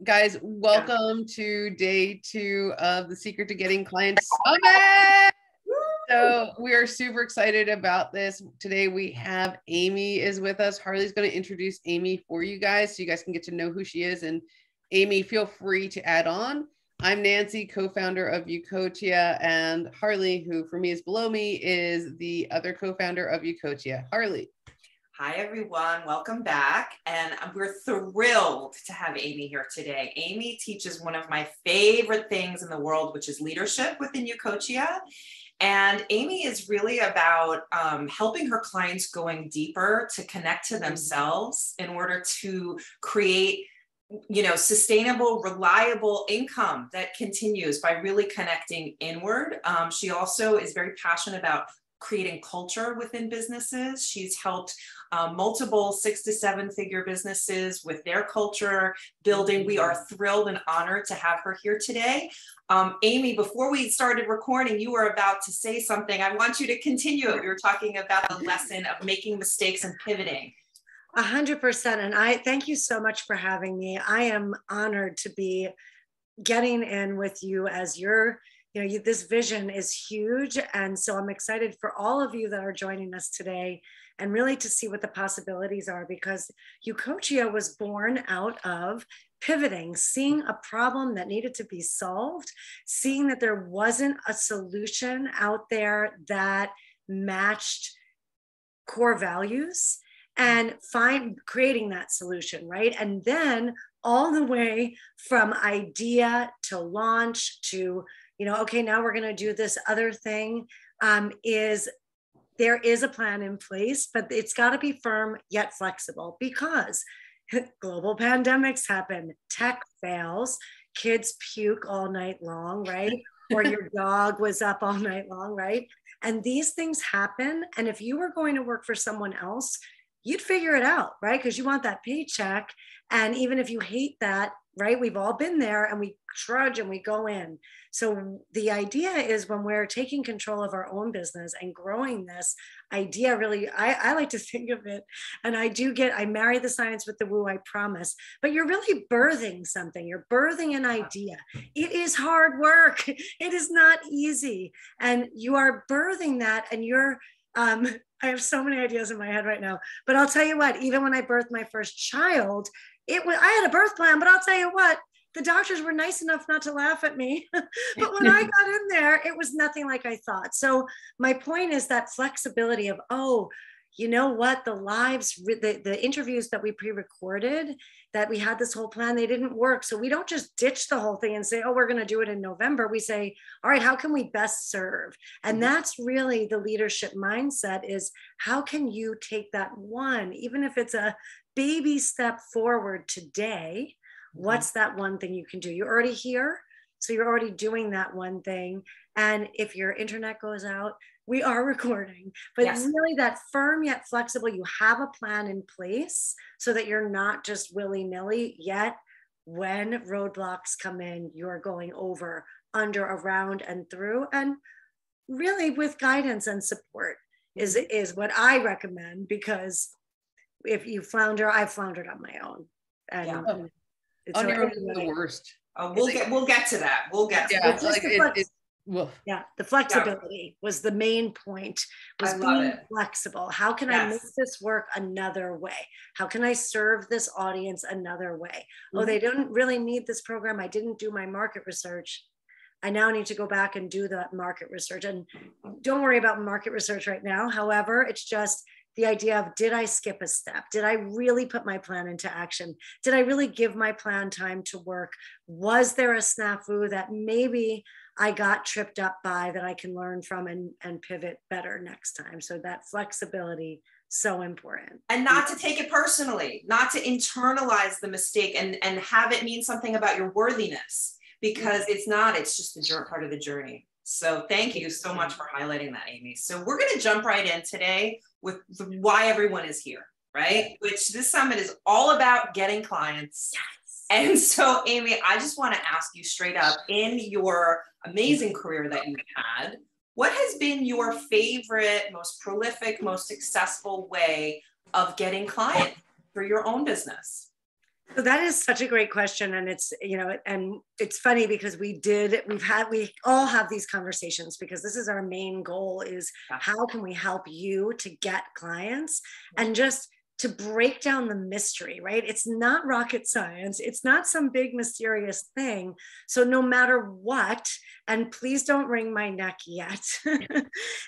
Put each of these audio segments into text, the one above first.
Guys, welcome to day 2 of the Secret to Getting Clients Summit. So we are super excited about this. Today we have Amy is with us. Harley's going to introduce Amy for you guys so you guys can get to know who she is. And Amy, feel free to add on. I'm Nancy, co-founder of Ucoachia, and Harley, who for me is below me, is the other co-founder of Ucoachia. Harley. Hi, everyone. Welcome back. And we're thrilled to have Amy here today. Amy teaches one of my favorite things in the world, which is leadership within Ucoachia. And Amy is really about helping her clients going deeper to connect to themselves in order to create sustainable, reliable income that continues by really connecting inward. She also is very passionate about creating culture within businesses. She's helped multiple 6 to 7 figure businesses with their culture building. We are thrilled and honored to have her here today. Amy, before we started recording, you were about to say something. I want you to continue it. We were talking about the lesson of making mistakes and pivoting. 100%. And I thank you so much for having me. I am honored to be getting in with you as this vision is huge. And so I'm excited for all of you that are joining us today and really to see what the possibilities are, because Ucoachia was born out of pivoting, seeing a problem that needed to be solved, seeing that there wasn't a solution out there that matched core values, and creating that solution, right? And then all the way from idea to launch to, okay, now we're going to do this other thing, there is a plan in place, but it's got to be firm yet flexible, because global pandemics happen, tech fails, kids puke all night long, right? Or your dog was up all night long, right? And these things happen. And if you were going to work for someone else, you'd figure it out, right? Because you want that paycheck. And even if you hate that, right? We've all been there, and we trudge and we go in. So the idea is, when we're taking control of our own business and growing this idea, really, I like to think of it, and I marry the science with the woo, I promise, but you're really birthing something. You're birthing an idea. It is hard work. It is not easy. And you are birthing that, and I have so many ideas in my head right now, but I'll tell you what, even when I birthed my first child, I had a birth plan, but I'll tell you what, the doctors were nice enough not to laugh at me. But when I got in there, it was nothing like I thought. So my point is that flexibility of, you know what, the interviews that we pre-recorded, that we had this whole plan, they didn't work. So we don't just ditch the whole thing and say, we're going to do it in November. We say, all right, how can we best serve? And that's really the leadership mindset, is how can you take that one, even if it's a baby step forward today, what's that one thing you can do? You're already here, so you're already doing that one thing. And if your internet goes out, we are recording, but yes, really that firm yet flexible, you have a plan in place so that you're not just willy-nilly, yet when roadblocks come in, you're going over, under, around, and through, and really with guidance and support is what I recommend, because if you flounder, I've floundered on my own. And on your own is the worst. We'll get to that. We'll get to that. The flexibility was the main point, was being flexible. How can I make this work another way? How can I serve this audience another way? Oh, they don't really need this program. I didn't do my market research. I now need to go back and do that market research. And don't worry about market research right now. However, it's just the idea of, did I skip a step? Did I really put my plan into action? Did I really give my plan time to work? Was there a snafu that maybe I got tripped up by, that I can learn from and pivot better next time? So that flexibility, so important. And not to take it personally, not to internalize the mistake and have it mean something about your worthiness, because it's just a part of the journey. So thank you so much for highlighting that, Amy. So we're going to jump right in today with why everyone is here, right? Which this summit is all about getting clients. Yes. And so, Amy, I just want to ask you straight up, in your amazing career that you've had, what has been your favorite, most prolific, most successful way of getting clients for your own business? So that is such a great question. And it's, and it's funny because we all have these conversations because this is our main goal is how can we help you to get clients and just to break down the mystery, right? It's not rocket science. It's not some big mysterious thing. So no matter what, and please don't wring my neck yet,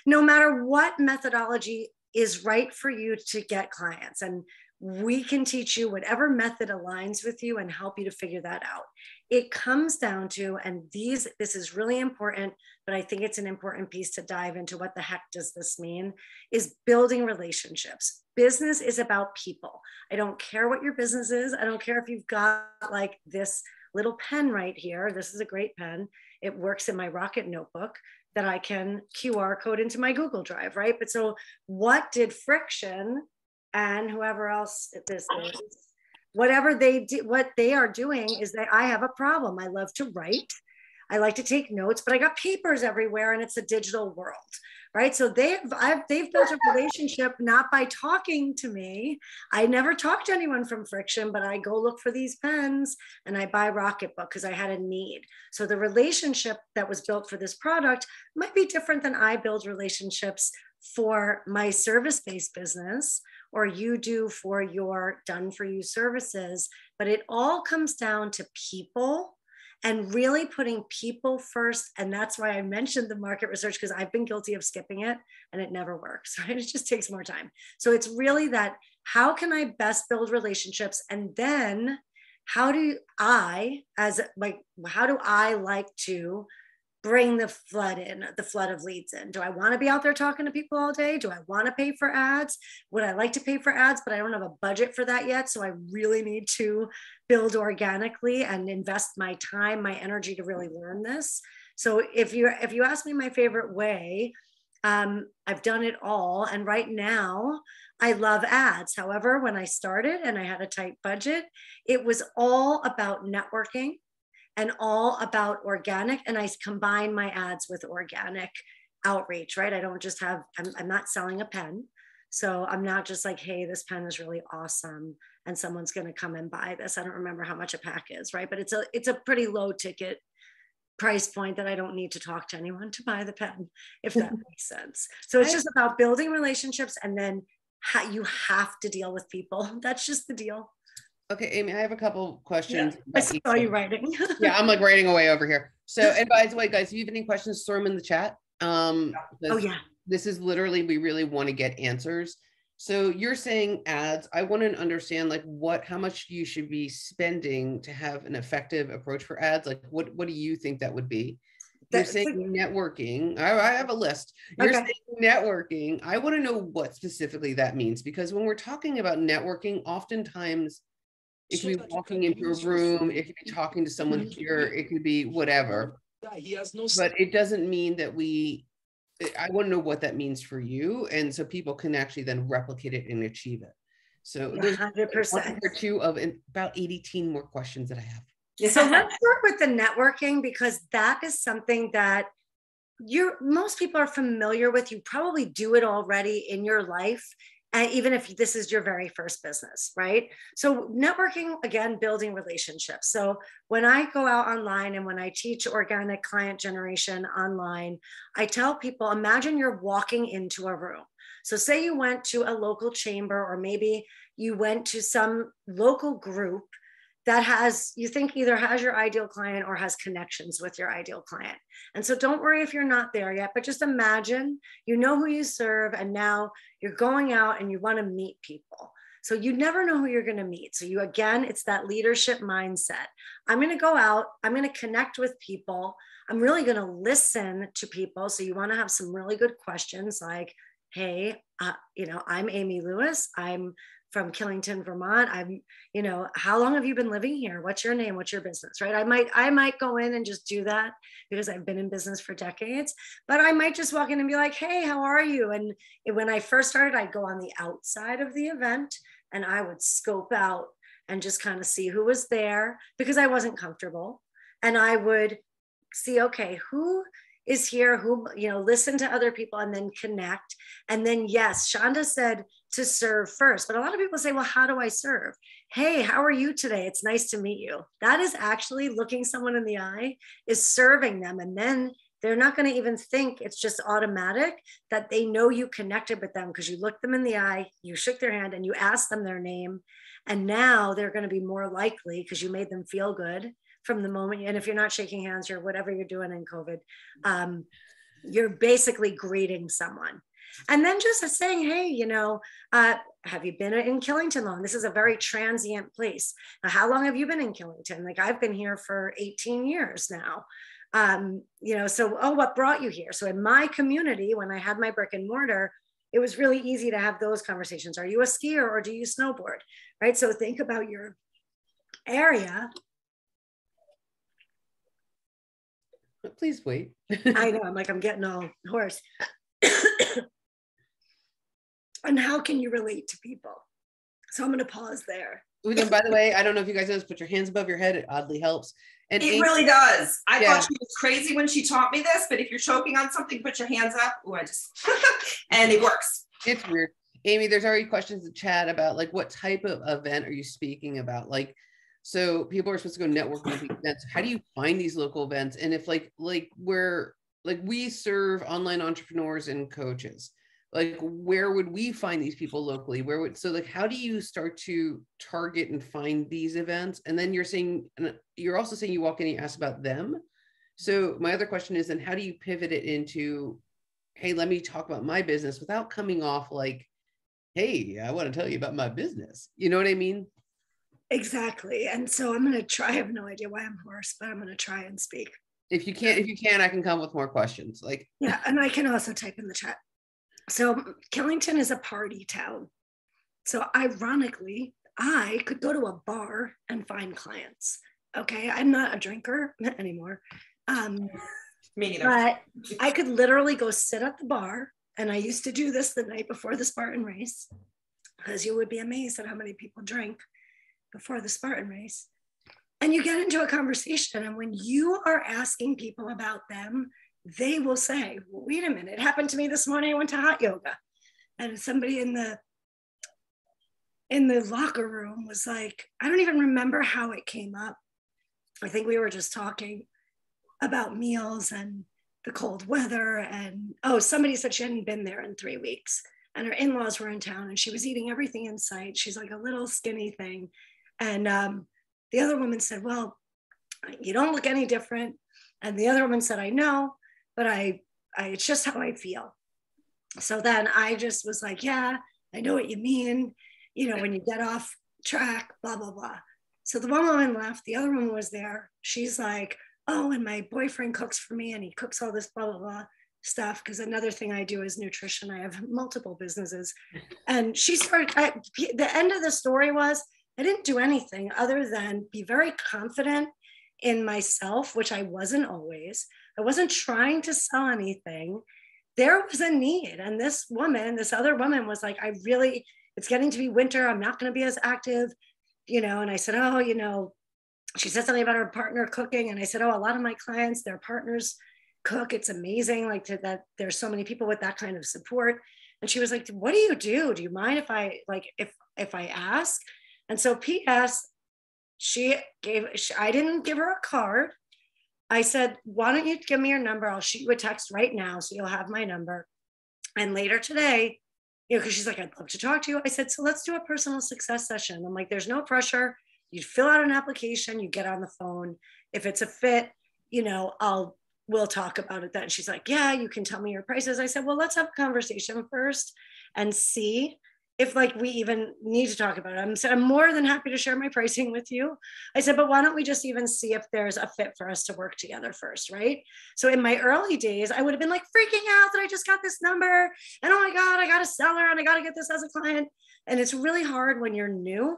no matter what methodology is right for you to get clients, and we can teach you whatever method aligns with you and help you to figure that out. It comes down to, and this is really important, but I think it's an important piece to dive into what the heck does this mean, is building relationships. Business is about people. I don't care what your business is. I don't care if you've got like this little pen right here. This is a great pen. It works in my Rocket notebook that I can QR code into my Google Drive, right? But so what did Friction and whoever else this is, whatever they do, what they are doing is that I have a problem. I love to write. I like to take notes, but I got papers everywhere and it's a digital world, right? So they've built a relationship not by talking to me. I never talked to anyone from Friction, but I go look for these pens and I buy Rocketbook because I had a need. So the relationship that was built for this product might be different than I build relationships for my service-based business or you do for your done for you services. But it all comes down to people and really putting people first. And that's why I mentioned the market research, because I've been guilty of skipping it and it never works, right? It just takes more time. So it's really that, how can I best build relationships? And then how do I like to bring the flood of leads in? Do I want to be out there talking to people all day? Do I want to pay for ads? Would I like to pay for ads, but I don't have a budget for that yet. So I really need to build organically and invest my time, my energy to really learn this. So if you ask me my favorite way, I've done it all. And right now I love ads. However, when I started and I had a tight budget, it was all about networking and all about organic. And I combine my ads with organic outreach, right? I don't just have, I'm not selling a pen. So I'm not just like, hey, this pen is really awesome and someone's going to come and buy this. I don't remember how much a pack is, right? But it's a pretty low ticket price point that I don't need to talk to anyone to buy the pen, if that makes sense. So it's just about building relationships, and then you have to deal with people. That's just the deal. Okay, Amy, I have a couple questions. Yeah, I saw you writing. Yeah, I'm like writing away over here. So, and by the way, guys, if you have any questions, throw them in the chat. Oh yeah. This is literally, we really want to get answers. So you're saying ads. I want to understand like how much you should be spending to have an effective approach for ads. Like what do you think that would be? You're saying networking. I have a list. You're saying networking. I want to know what specifically that means, because when we're talking about networking, oftentimes it could be walking into a room, it could be talking to someone here, it could be whatever. But it doesn't mean that I want to know what that means for you. And so people can actually then replicate it and achieve it. So there's 100% or two of about 18 more questions that I have. So let's start with the networking, because that is something that most people are familiar with. You probably do it already in your life. Even if this is your very first business, right? So networking, again, building relationships. So when I go out online and when I teach organic client generation online, I tell people, imagine you're walking into a room. So say you went to a local chamber, or maybe you went to some local group that you think either has your ideal client or has connections with your ideal client. And so don't worry if you're not there yet, but just imagine you know who you serve, and now you're going out and you want to meet people. So you never know who you're going to meet. So it's that leadership mindset. I'm going to go out, I'm going to connect with people. I'm really going to listen to people. So you want to have some really good questions like, hey, I'm Amy Lewis. I'm from Killington, Vermont. How long have you been living here? What's your name? What's your business, right? I might go in and just do that because I've been in business for decades, but I might just walk in and be like, hey, how are you? And when I first started, I'd go on the outside of the event and I would scope out and just kind of see who was there, because I wasn't comfortable. And I would see, okay, who is here, listen to other people and then connect. And then, yes, Shonda said to serve first, but a lot of people say, well, how do I serve? hey, how are you today? It's nice to meet you. That is actually looking someone in the eye, is serving them. And then they're not going to even think, it's just automatic that they know you connected with them because you looked them in the eye, you shook their hand, and you asked them their name. And now they're going to be more likely, because you made them feel good from the moment. And if you're not shaking hands or whatever you're doing in COVID, you're basically greeting someone. And then just saying, hey, have you been in Killington long? This is a very transient place. Now, how long have you been in Killington? Like, I've been here for 18 years now. What brought you here? So in my community, when I had my brick and mortar, it was really easy to have those conversations. Are you a skier or do you snowboard? Right? So think about your area. Please wait. I know, I'm getting all hoarse. And how can you relate to people? So I'm going to pause there. And by the way, I don't know if you guys know this, put your hands above your head. It oddly helps. And it really does. I thought she was crazy when she taught me this, but if you're choking on something, put your hands up. Ooh, and it works. It's weird. Amy, there's already questions in chat about like, what type of event are you speaking about? Like, so people are supposed to go networking at events. How do you find these local events? And if we serve online entrepreneurs and coaches, like, where would we find these people locally? How do you start to target and find these events? And then you're also saying you walk in and you ask about them. So my other question is, then how do you pivot it into, hey, let me talk about my business without coming off like, hey, I want to tell you about my business. You know what I mean? Exactly. And so I'm going to try, I have no idea why I'm hoarse, but I'm going to try and speak. If you can, I can come with more questions. Yeah. And I can also type in the chat. So Killington is a party town. So ironically, I could go to a bar and find clients. Okay. I'm not a drinker anymore. Me neither. But I could literally go sit at the bar. And I used to do this the night before the Spartan race, because you would be amazed at how many people drink before the Spartan race. And you get into a conversation. And when you are asking people about them, they will say, well, wait a minute, it happened to me this morning. I went to hot yoga. And somebody in the locker room was like, I don't even remember how it came up. I think we were just talking about meals and the cold weather. And somebody said she hadn't been there in 3 weeks. And her in-laws were in town and she was eating everything in sight. She's like a little skinny thing. And the other woman said, well, you don't look any different. And the other woman said, I know, but it's just how I feel. So then I just was like, yeah, I know what you mean. When you get off track, blah, blah, blah. So the one woman left, the other woman was there. She's like, oh, and my boyfriend cooks for me and he cooks all this blah, blah, blah stuff. Because another thing I do is nutrition. I have multiple businesses. And she started, the end of the story was, I didn't do anything other than be very confident in myself, which I wasn't always. I wasn't trying to sell anything. There was a need. And this other woman was like, it's getting to be winter. I'm not going to be as active, and I said, she said something about her partner cooking. And I said, a lot of my clients, their partners cook. It's amazing. That there's so many people with that kind of support. And she was like, what do you do? Do you mind if I ask? And so P.S., I didn't give her a card. I said, why don't you give me your number? I'll shoot you a text right now so you'll have my number. And later today, because she's like, I'd love to talk to you. I said, so let's do a personal success session. I'm like, there's no pressure. You fill out an application, you get on the phone. If it's a fit, we'll talk about it then. She's like, yeah, you can tell me your prices. I said, well, let's have a conversation first and see if we even need to talk about it. I'm more than happy to share my pricing with you. I said, but why don't we just even see if there's a fit for us to work together first, right? So in my early days, I would have been like freaking out that I just got this number and oh my God, I got a seller and I got to get this as a client. And it's really hard when you're new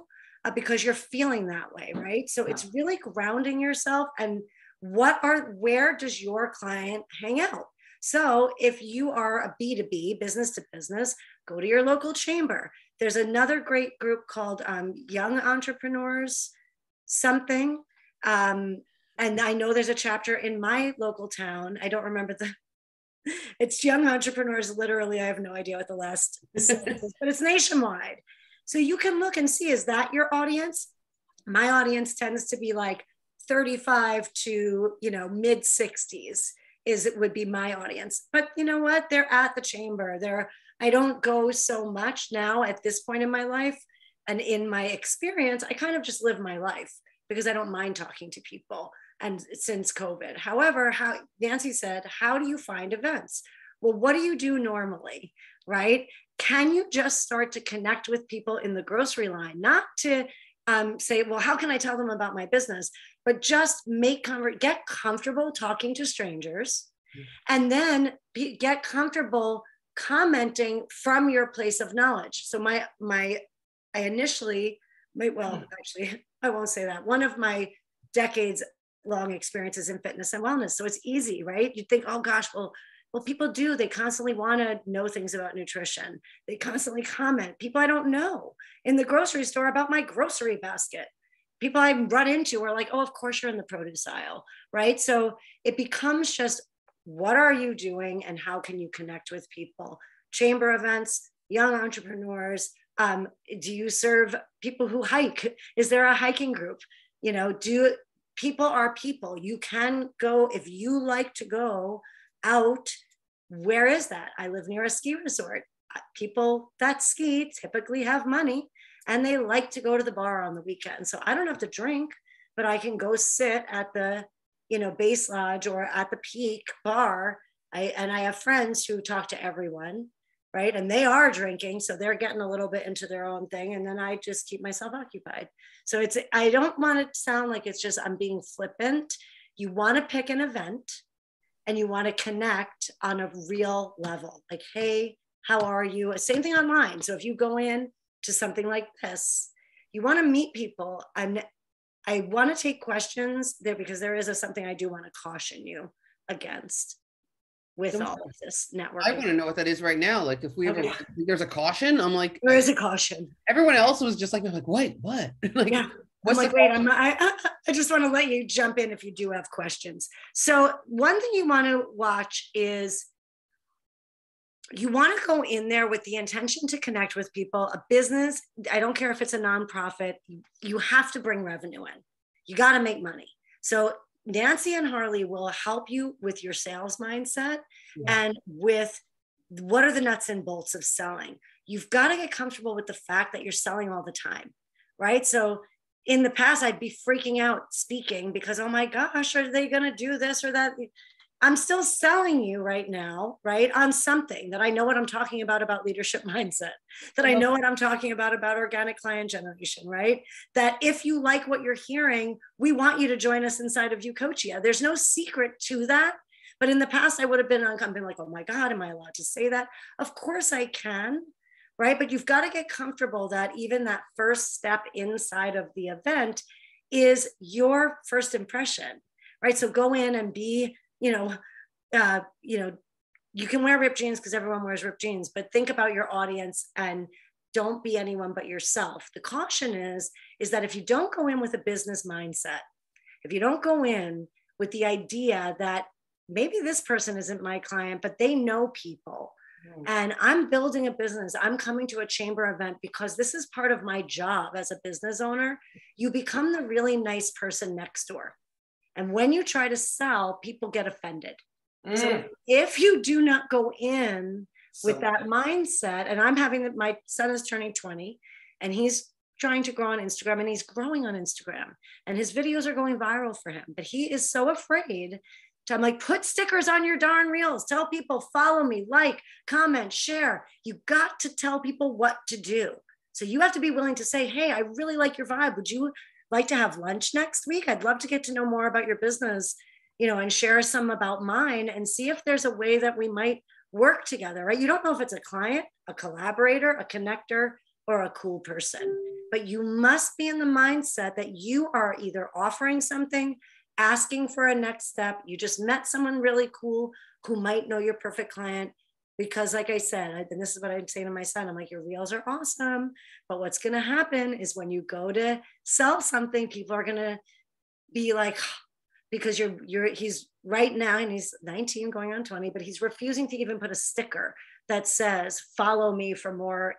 because you're feeling that way, right? So it's really grounding yourself and where does your client hang out? So if you are a B2B, business to business, go to your local chamber. There's another great group called Young Entrepreneurs something. And I know there's a chapter in my local town. I don't remember it's Young Entrepreneurs. Literally, I have no idea what the last sentence is, but it's nationwide. So you can look and see, is that your audience? My audience tends to be like 35 to, mid 60s would be my audience. But you know what? They're at the chamber. I don't go so much now at this point in my life. And in my experience, I kind of just live my life because I don't mind talking to people. And since COVID, however, how Nancy said, how do you find events? Well, what do you do normally, right? Can you just start to connect with people in the grocery line? Not to say, well, how can I tell them about my business? But just get comfortable talking to strangers, and then get comfortable commenting from your place of knowledge. So actually, I won't say that. One of my decades long experiences in fitness and wellness. So it's easy, right? You think, oh gosh, well, people do. They constantly want to know things about nutrition. They constantly comment. People I don't know in the grocery store about my grocery basket. People I run into are like, oh, of course you're in the produce aisle, right? So it becomes just, what are you doing and how can you connect with people? Chamber events, young entrepreneurs. Do you serve people who hike? Is there a hiking group? People are people. You can go, if you like to go out. Where is that? I live near a ski resort. People that ski typically have money and they like to go to the bar on the weekend. So I don't have to drink, but I can go sit at the, Base Lodge or at the Peak bar. I have friends who talk to everyone, right? And they are drinking, so they're getting a little bit into their own thing. And then I just keep myself occupied. So I don't want it to sound like it's just, I'm being flippant. You want to pick an event and you want to connect on a real level. Like, hey, how are you? Same thing online. So if you go in to something like this, you want to meet people. And I want to take questions there because there is something I do want to caution you against with all of this networking. I want to know what that is right now. Like if there's a caution, I'm like, there is a caution. Everyone else was just like, wait, what? Like, yeah. I'm like, wait, I just want to let you jump in if you do have questions. So one thing you want to watch is you want to go in there with the intention to connect with people. A business, I don't care if it's a nonprofit, you have to bring revenue in. You got to make money. So Nancy and Harley will help you with your sales mindset and with what are the nuts and bolts of selling. You've got to get comfortable with the fact that you're selling all the time, right? So in the past, I'd be freaking out speaking because, oh my gosh, are they going to do this or that? I'm still selling you right now, right? On something that I know what I'm talking about leadership mindset, that I know what I'm talking about organic client generation, right? That if you like what you're hearing, we want you to join us inside of Ucoachia. There's no secret to that. But in the past, I would have been like, oh my God, am I allowed to say that? Of course I can, right? But you've got to get comfortable that even that first step inside of the event is your first impression, right? So go in and be, you can wear ripped jeans because everyone wears ripped jeans, but think about your audience and don't be anyone but yourself. The caution is that if you don't go in with a business mindset, if you don't go in with the idea that maybe this person isn't my client, but they know people, and I'm building a business, I'm coming to a chamber event because this is part of my job as a business owner, you become the really nice person next door. And when you try to sell, people get offended. So if you do not go in with that mindset, and my son is turning 20 and he's trying to grow on Instagram and he's growing on Instagram and his videos are going viral for him, but he is so afraid I'm like, put stickers on your darn reels. Tell people, follow me, like, comment, share. You got to tell people what to do. So you have to be willing to say, hey, I really like your vibe. Would you like to have lunch next week? I'd love to get to know more about your business, and share some about mine and see if there's a way that we might work together, right? You don't know if it's a client, a collaborator, a connector, or a cool person, but you must be in the mindset that you are either offering something, asking for a next step. You just met someone really cool who might know your perfect client. Because like I said, and this is what I'd say to my son, I'm like, your reels are awesome, but what's going to happen is when you go to sell something, people are going to be like, because he's right now, and he's 19 going on 20, but he's refusing to even put a sticker that says, follow me for more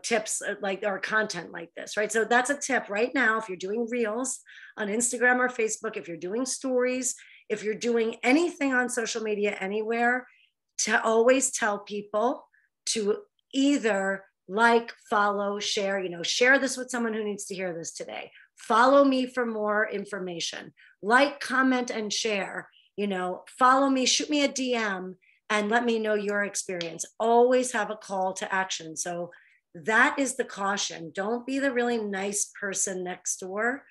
tips like, or content like this, right? So that's a tip right now. If you're doing reels on Instagram or Facebook, if you're doing stories, if you're doing anything on social media anywhere, to always tell people to either like, follow, share, share this with someone who needs to hear this today. Follow me for more information. Like, comment, and share, follow me, shoot me a DM, and let me know your experience. Always have a call to action. So that is the caution. Don't be the really nice person next door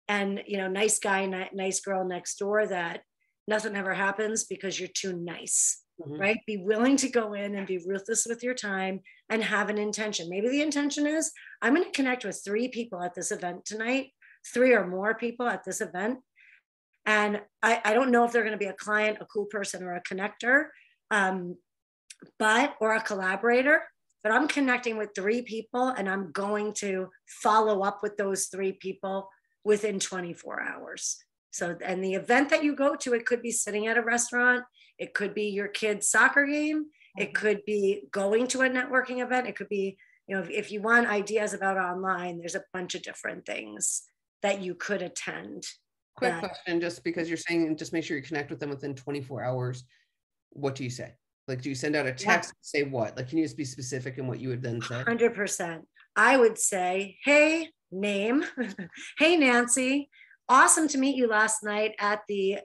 and, nice guy, nice girl next door that nothing ever happens because you're too nice, right? Be willing to go in and be ruthless with your time and have an intention. Maybe the intention is, I'm going to connect with 3 people at this event tonight, 3 or more people at this event. And I don't know if they're going to be a client, a cool person, or a connector, or a collaborator, but I'm connecting with 3 people and I'm going to follow up with those 3 people within 24 hours. So, and the event that you go to, it could be sitting at a restaurant. It could be your kid's soccer game. It could be going to a networking event. It could be, if you want ideas about online, there's a bunch of different things that you could attend. Quick question, just because you're saying, just make sure you connect with them within 24 hours. What do you say? Like, do you send out a text? Say what? Like, can you just be specific in what you would then say? 100%. I would say, hey, name. Hey, Nancy. Awesome to meet you last night at the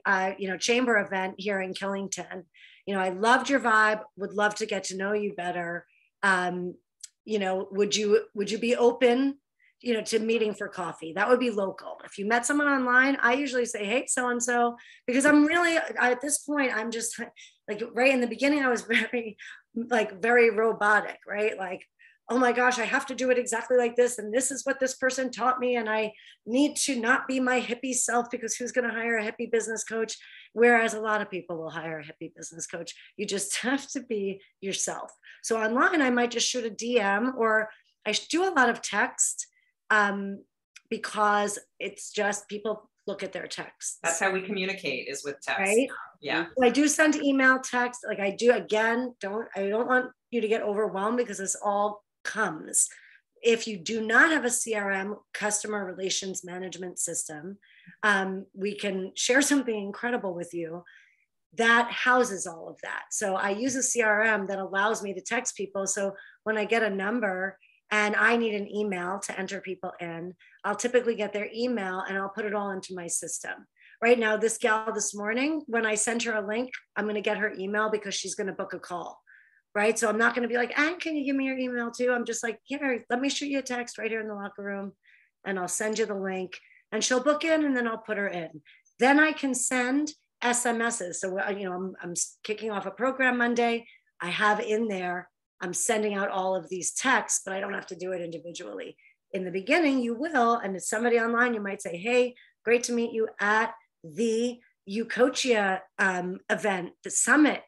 chamber event here in Killington. I loved your vibe. Would love to get to know you better. Would you be open, to meeting for coffee? That would be local. If you met someone online, I usually say, hey, so and so, because I'm really at this point, I'm just like, right in the beginning, I was very robotic, right? Like, oh my gosh, I have to do it exactly like this. And this is what this person taught me. And I need to not be my hippie self, because who's going to hire a hippie business coach? Whereas a lot of people will hire a hippie business coach. You just have to be yourself. So online, I might just shoot a DM, or I do a lot of text, because it's just people look at their texts. That's how we communicate, is with text. Right? Yeah. I do send email, text. Like I do, again, I don't want you to get overwhelmed, because this all comes. If you do not have a CRM, customer relations management system, we can share something incredible with you that houses all of that. So I use a CRM that allows me to text people. So when I get a number and I need an email to enter people in, I'll typically get their email and I'll put it all into my system. Right now, this gal this morning, when I sent her a link, I'm going to get her email because she's going to book a call. Right. So I'm not going to be like, can you give me your email too? I'm just like, here, let me shoot you a text right here in the locker room, and I'll send you the link, and she'll book in, and then I'll put her in. Then I can send SMSs. So, I'm kicking off a program Monday. I have in there, I'm sending out all of these texts, but I don't have to do it individually. In the beginning, you will. And it's somebody online, you might say, hey, great to meet you at the Ucoachia event, the summit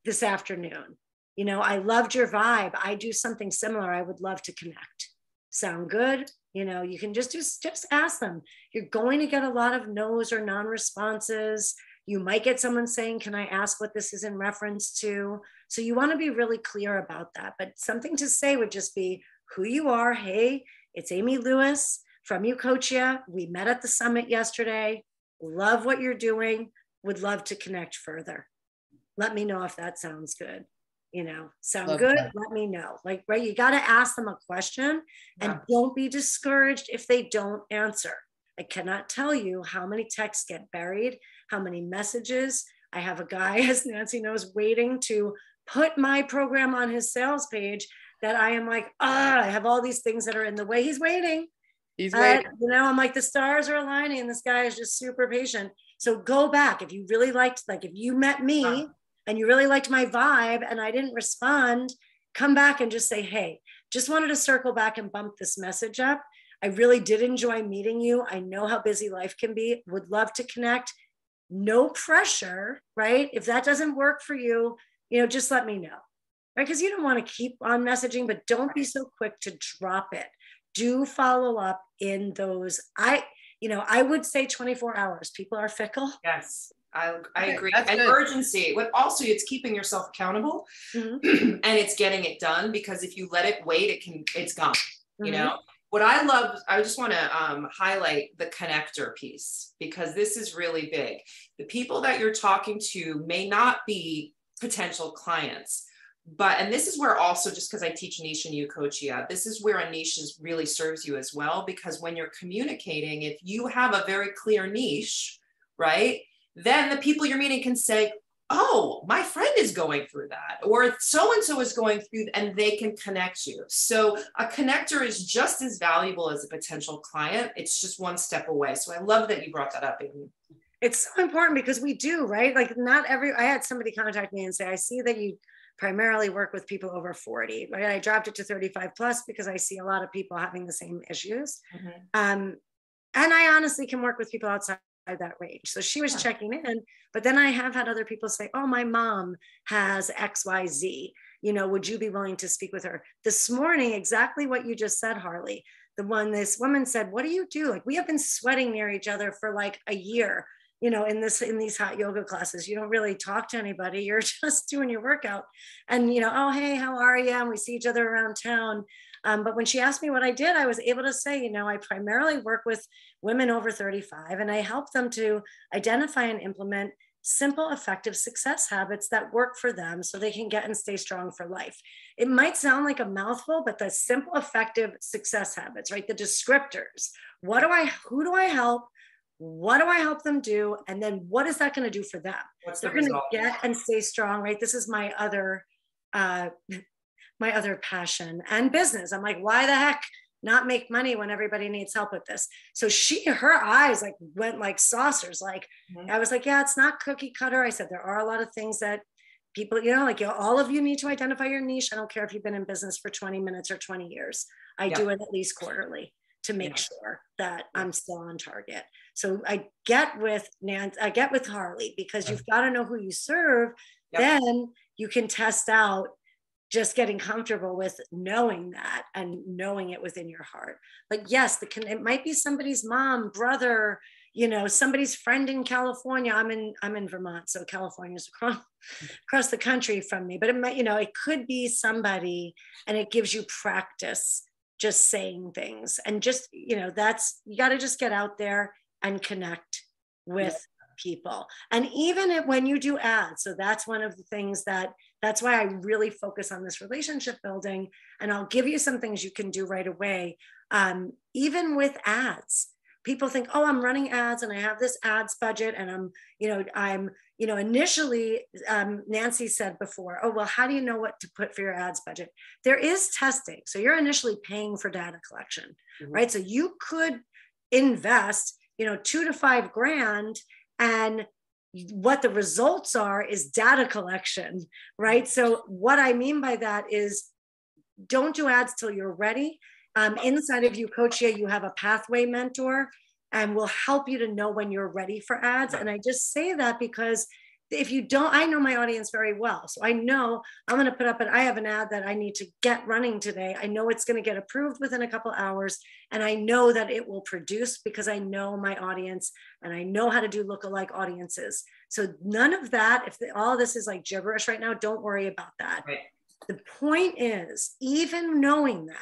this afternoon. I loved your vibe. I do something similar. I would love to connect. Sound good? You can just ask them. You're going to get a lot of no's or non-responses. You might get someone saying, can I ask what this is in reference to? So you want to be really clear about that. But something to say would just be who you are. Hey, it's Amy Lewis from Ucoachia. We met at the summit yesterday. Love what you're doing. Would love to connect further. Let me know if that sounds good. Sound Love good? that. Let me know. Right? You got to ask them a question, and don't be discouraged if they don't answer. I cannot tell you how many texts get buried, how many messages. I have a guy, as Nancy knows, waiting to put my program on his sales page, that I am like, I have all these things that are in the way. He's waiting. He's waiting. I'm like, the stars are aligning, and this guy is just super patient. So go back. If you really liked, if you met me and you really liked my vibe and I didn't respond, come back and just say, hey, just wanted to circle back and bump this message up. I really did enjoy meeting you. I know how busy life can be. Would love to connect. No pressure, right? If that doesn't work for you, just let me know, right? Because you don't want to keep on messaging, but don't be so quick to drop it. Do follow up in those. I would say 24 hours. People are fickle. Yes. I agree. That's and good. urgency. But also it's keeping yourself accountable and it's getting it done, because if you let it wait, it's gone. You know, what I love, I just want to highlight the connector piece, because this is really big. The people that you're talking to may not be potential clients, and this is where also, just because I teach niche in Ucoachia, this is where a niche really serves you as well, because when you're communicating, if you have a very clear niche, right, then the people you're meeting can say, oh, my friend is going through that, or so-and-so is going through, and they can connect you. So a connector is just as valuable as a potential client. It's just one step away. So I love that you brought that up, Amy. It's so important, because we do, right? Like I had somebody contact me and say, I see that you primarily work with people over 40, right? I dropped it to 35 plus because I see a lot of people having the same issues. And I honestly can work with people outside that range. So she was checking in, but then I have had other people say, oh, my mom has XYZ, you know, would you be willing to speak with her? This morning, exactly what you just said, Harley, this woman said, what do you do? Like, we have been sweating near each other for like a year, you know, in these hot yoga classes. You don't really talk to anybody. You're just doing your workout and, you know, oh, hey, how are you? And we see each other around town. But when she asked me what I did, I was able to say, you know, I primarily work with women over 35, and I help them to identify and implement simple, effective success habits that work for them so they can get and stay strong for life. It might sound like a mouthful, but the simple, effective success habits, right? The descriptors. Who do I help? What do I help them do? And then what is that going to do for them? What's the They're going to result? get and stay strong, right? This is my other passion and business. I'm like, why the heck not make money when everybody needs help with this? So her eyes like went like saucers. Like, I was like, yeah, it's not cookie cutter. I said, there are a lot of things that people, you know, like, all of you need to identify your niche. I don't care if you've been in business for 20 minutes or 20 years. I do it at least quarterly to make sure that I'm still on target. So I get with Harley, because you've got to know who you serve. Then you can test out just getting comfortable with knowing that and knowing it within your heart. But yes, it might be somebody's mom, brother, you know, somebody's friend in California. I'm in Vermont, so California's across the country from me. But it might, you know, it could be somebody, and it gives you practice just saying things. And just, you know, you got to just get out there and connect with people. And even when you do ads, so that's one of the things that's why I really focus on this relationship building. And I'll give you some things you can do right away. Even with ads, people think, oh, I'm running ads and I have this ads budget, and I'm initially, Nancy said before, oh, well, how do you know what to put for your ads budget? There is testing. So you're initially paying for data collection, right? So you could invest, you know, $2,000 to $5,000, and what the results are is data collection, right? So what I mean by that is, don't do ads till you're ready. Inside of Ucoachia, you have a pathway mentor, and will help you to know when you're ready for ads. And I just say that because if you don't, I know my audience very well. So I know I'm going to put up I have an ad that I need to get running today. I know it's going to get approved within a couple hours. And I know that it will produce because I know my audience and I know how to do lookalike audiences. So none of that, all this is like gibberish right now, don't worry about that. Right. The point is, even knowing that,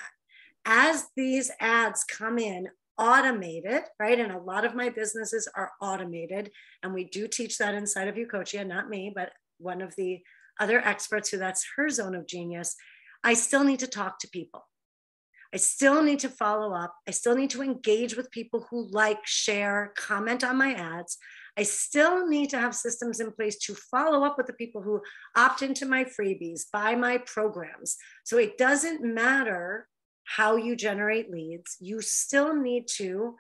as these ads come in automated, right? And a lot of my businesses are automated. And we do teach that inside of Ucoachia, not me, but one of the other experts who that's her zone of genius. I still need to talk to people. I still need to follow up. I still need to engage with people who like, share, comment on my ads. I still need to have systems in place to follow up with the people who opt into my freebies, buy my programs. So it doesn't matter how you generate leads. You still need to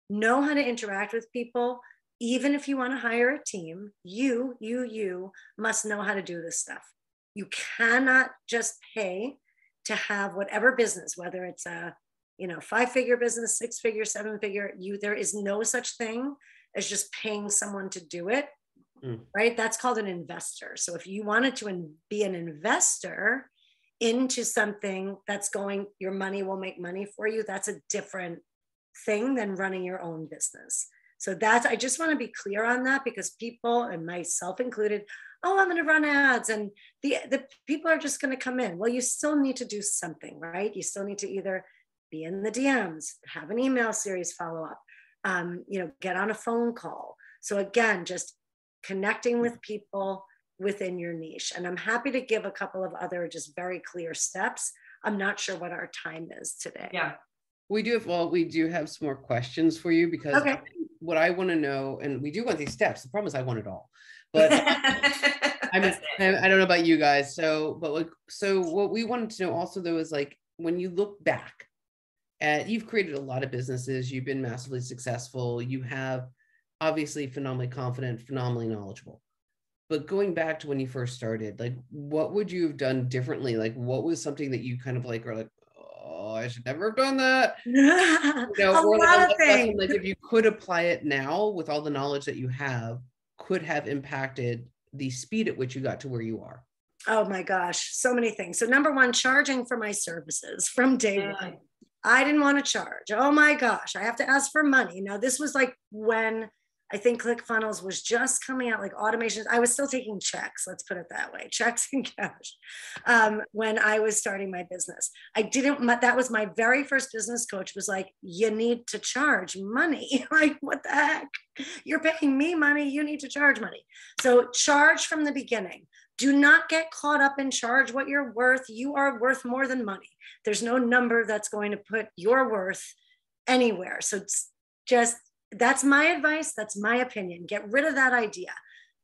know how to interact with people. Even if you want to hire a team, you must know how to do this stuff. You cannot just pay to have whatever business, whether it's a 5-figure business, 6-figure, 7-figure, there is no such thing as just paying someone to do it, right? That's called an investor. So if you wanted to be an investor into something that's your money will make money for you, that's a different thing than running your own business. So I just want to be clear on that, because people, and myself included, oh, I'm going to run ads and the people are just going to come in. Well, you still need to do something, right? You still need to either be in the DMs, have an email series follow up, get on a phone call. So again, just connecting with people within your niche. And I'm happy to give a couple of other just very clear steps. I'm not sure what our time is today. Yeah. We do have some more questions for you, because okay. What I want to know, and we do want these steps. The problem is I want it all, but I don't know about you guys. So what we wanted to know also though is like, when you look back at, you've created a lot of businesses, you've been massively successful, you have obviously phenomenally confident, phenomenally knowledgeable. But going back to when you first started, like, what would you have done differently? Like, what was something that you kind of like, are like, oh, I should never have done that? A lot of things. Like, if you could apply it now with all the knowledge that you have, could have impacted the speed at which you got to where you are. Oh my gosh, so many things. So number one, charging for my services from day one. I didn't want to charge. Oh my gosh, I have to ask for money. Now, this was like when I think ClickFunnels was just coming out, like automations. I was still taking checks, let's put it that way, checks and cash, when I was starting my business. That was my very first business coach was like, you need to charge money. Like, what the heck? You're paying me money, you need to charge money. So charge from the beginning. Do not get caught up in charge what you're worth. You are worth more than money. There's no number that's going to put your worth anywhere. So that's my advice. That's my opinion. Get rid of that idea.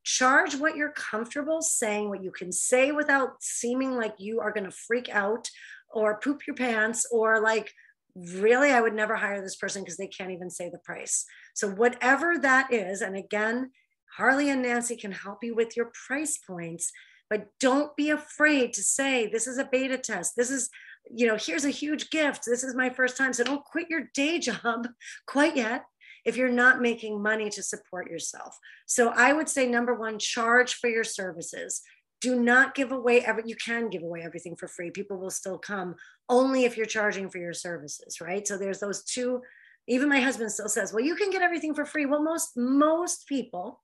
Charge what you're comfortable saying, what you can say without seeming like you are going to freak out or poop your pants, or like, really, I would never hire this person because they can't even say the price. So whatever that is, and again, Harley and Nancy can help you with your price points, but don't be afraid to say, this is a beta test. This is, here's a huge gift. This is my first time. So don't quit your day job quite yet if you're not making money to support yourself. So I would say, number one, charge for your services. Do not give away you can give away everything for free. People will still come only if you're charging for your services, right? So there's those two. Even my husband still says, well, you can get everything for free. Well, most people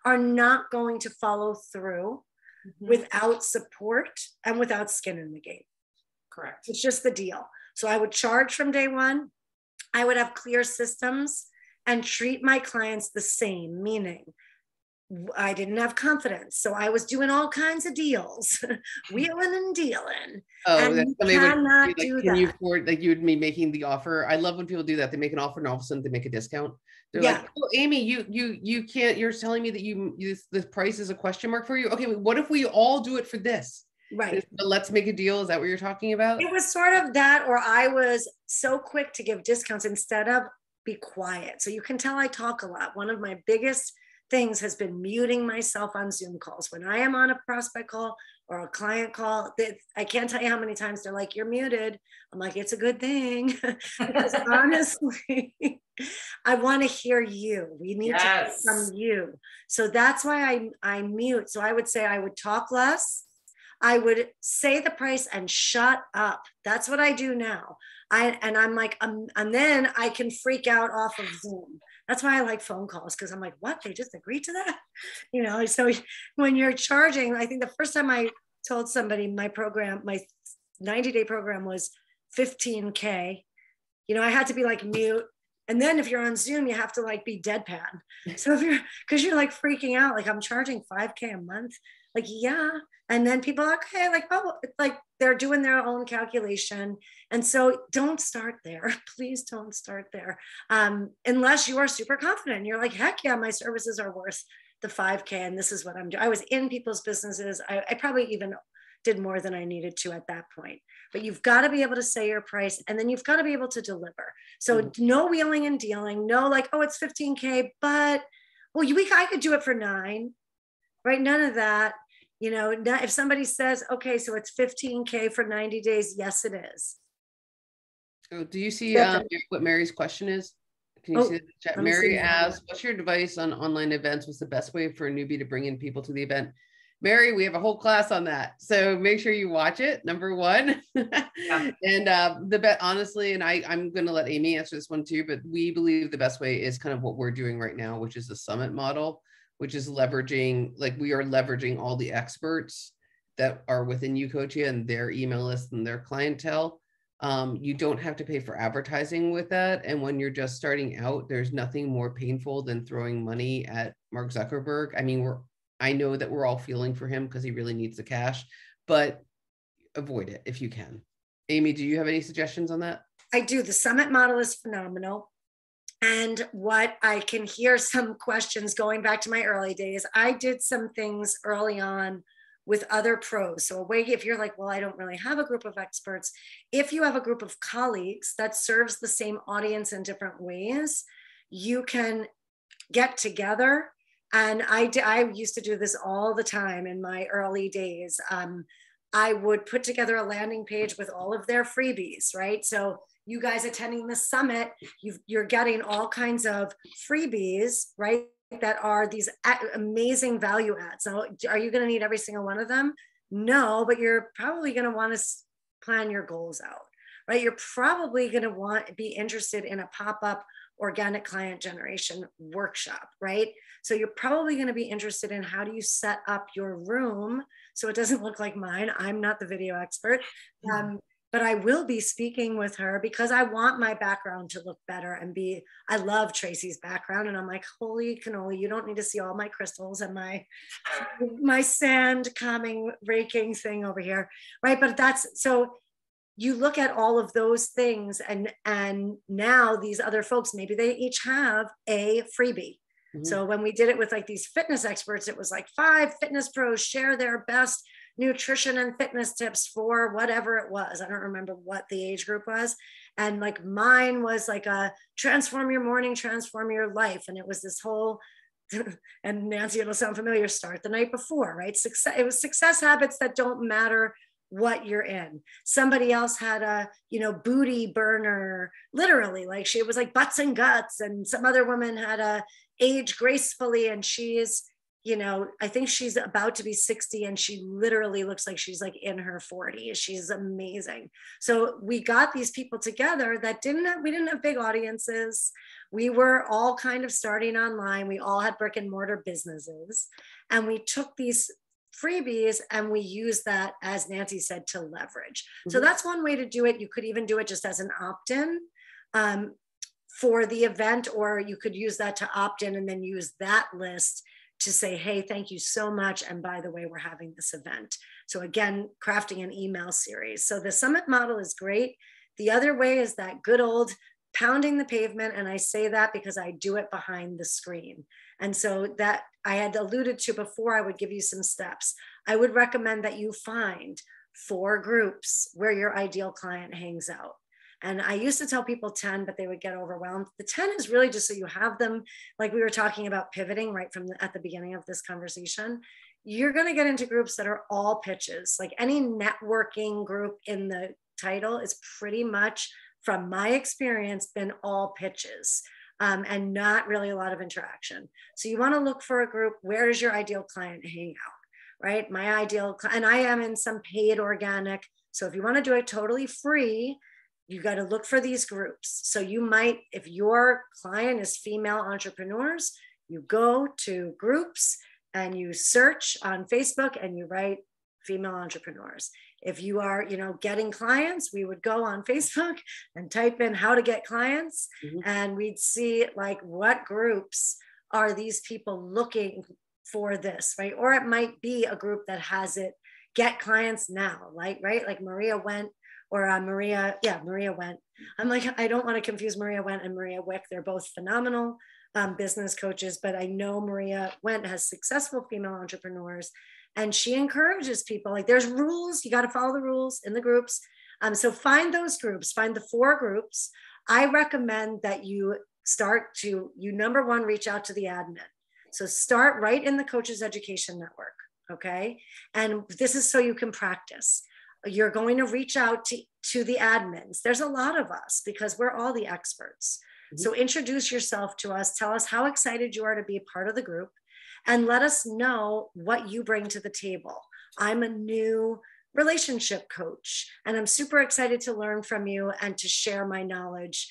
are not going to follow through without support and without skin in the game. Correct. It's just the deal. So I would charge from day one. I would have clear systems and treat my clients the same, meaning I didn't have confidence. So I was doing all kinds of deals, wheeling and dealing. Oh, and you cannot do that. Can you afford, like, you would be making the offer? I love when people do that. They make an offer and all of a sudden they make a discount. They're like, oh, Amy, you can't, you're telling me that the price is a question mark for you. Okay, what if we all do it for this? Right. Let's make a deal. Is that what you're talking about? It was sort of that, or I was so quick to give discounts instead of be quiet. So you can tell I talk a lot. One of my biggest things has been muting myself on Zoom calls. When I am on a prospect call or a client call, I can't tell you how many times they're like, you're muted. I'm like, it's a good thing. Because honestly, I want to hear you. We need to hear from you. So that's why I mute. So I would say I would talk less. I would say the price and shut up. That's what I do now. I'm like, and then I can freak out off of Zoom. That's why I like phone calls, because I'm like, what? They just agreed to that? So when you're charging, I think the first time I told somebody my 90-day program was $15K, I had to be like mute. And then if you're on Zoom, you have to like be deadpan. So because you're like freaking out, like I'm charging $5K a month. Like, yeah. And then people are okay, like, oh, it's like they're doing their own calculation. And so don't start there. Please don't start there. Unless you are super confident. You're like, heck yeah, my services are worth the $5K. And this is what I'm doing. I was in people's businesses. I probably even did more than I needed to at that point. But you've got to be able to say your price, and then you've got to be able to deliver. So no wheeling and dealing, no like, oh, it's $15K, but well, I could do it for $9, right? None of that. If somebody says, okay, so it's $15K for 90 days, yes, it is. Oh, do you see what Mary's question is? Can you see the chat? Mary asks, what's your advice on online events? What's the best way for a newbie to bring in people to the event? Mary, we have a whole class on that. So make sure you watch it, number one. Yeah. And honestly, and I'm going to let Amy answer this one too, but we believe the best way is kind of what we're doing right now, which is the summit model, which is leveraging, like we are leveraging all the experts that are within Ucoachia and their email list and their clientele. You don't have to pay for advertising with that. And when you're just starting out, there's nothing more painful than throwing money at Mark Zuckerberg. I mean, I know that we're all feeling for him because he really needs the cash, but avoid it if you can. Amy, do you have any suggestions on that? I do. The summit model is phenomenal. And what I can hear some questions going back to my early days, I did some things early on with other pros. So if you're like, well, I don't really have a group of experts, if you have a group of colleagues that serves the same audience in different ways, you can get together. And I used to do this all the time in my early days. I would put together a landing page with all of their freebies, right? So you guys attending the summit, you're getting all kinds of freebies, right? That are these amazing value adds. So are you going to need every single one of them? No, but you're probably going to want to plan your goals out, right? You're probably going to be interested in a pop-up organic client generation workshop, right? So you're probably going to be interested in how do you set up your room so it doesn't look like mine. I'm not the video expert, but I will be speaking with her because I want my background to look better and I love Tracy's background. And I'm like, holy cannoli, you don't need to see all my crystals and my sand calming, raking thing over here, right? But so you look at all of those things and now these other folks, maybe they each have a freebie. Mm-hmm. So when we did it with like these fitness experts, it was like 5 fitness pros share their best nutrition and fitness tips for whatever it was. I don't remember what the age group was. And like mine was like a transform your morning, transform your life. And it was this whole, and Nancy, it'll sound familiar, start the night before, right? It was success habits that don't matter what you're in. Somebody else had a, booty burner, literally, like it was like butts and guts. And some other woman had a age gracefully, and she's, I think she's about to be 60 and she literally looks like she's like in her 40s. She's amazing. So we got these people together that we didn't have big audiences. We were all kind of starting online. We all had brick and mortar businesses, and we took these freebies and we used that, as Nancy said, to leverage. Mm-hmm. So that's one way to do it. You could even do it just as an opt-in for the event, or you could use that to opt in and then use that list to say, hey, thank you so much. And by the way, we're having this event. So again, crafting an email series. So the summit model is great. The other way is that good old pounding the pavement. And I say that because I do it behind the screen. And so that I had alluded to before, I would give you some steps. I would recommend that you find 4 groups where your ideal client hangs out. And I used to tell people 10, but they would get overwhelmed. The 10 is really just so you have them, like we were talking about pivoting right from at the beginning of this conversation. You're going to get into groups that are all pitches. Like any networking group in the title is pretty much, from my experience, been all pitches and not really a lot of interaction. So you want to look for a group. Where does your ideal client hang out, right? My ideal, and I am in some paid organic. So if you want to do it totally free, you got to look for these groups. So you might, if your client is female entrepreneurs, you go to groups and you search on Facebook and you write female entrepreneurs. If you are, getting clients, we would go on Facebook and type in how to get clients. Mm-hmm. And we'd see like what groups are these people looking for this, right? Or it might be a group that has it, get clients now, right? Like Maria went, or Maria went. I'm like, I don't want to confuse Maria Went and Maria Wick. They're both phenomenal business coaches, but I know Maria Went has successful female entrepreneurs, and she encourages people. Like there's rules, you got to follow the rules in the groups. So find those groups, find the 4 groups. I recommend that you number 1, reach out to the admin. So start right in the Coaches Education Network, okay? And this is so you can practice. You're going to reach out to the admins. There's a lot of us because we're all the experts. Mm-hmm. So introduce yourself to us. Tell us how excited you are to be a part of the group. and let us know what you bring to the table. I'm a new relationship coach, and I'm super excited to learn from you and to share my knowledge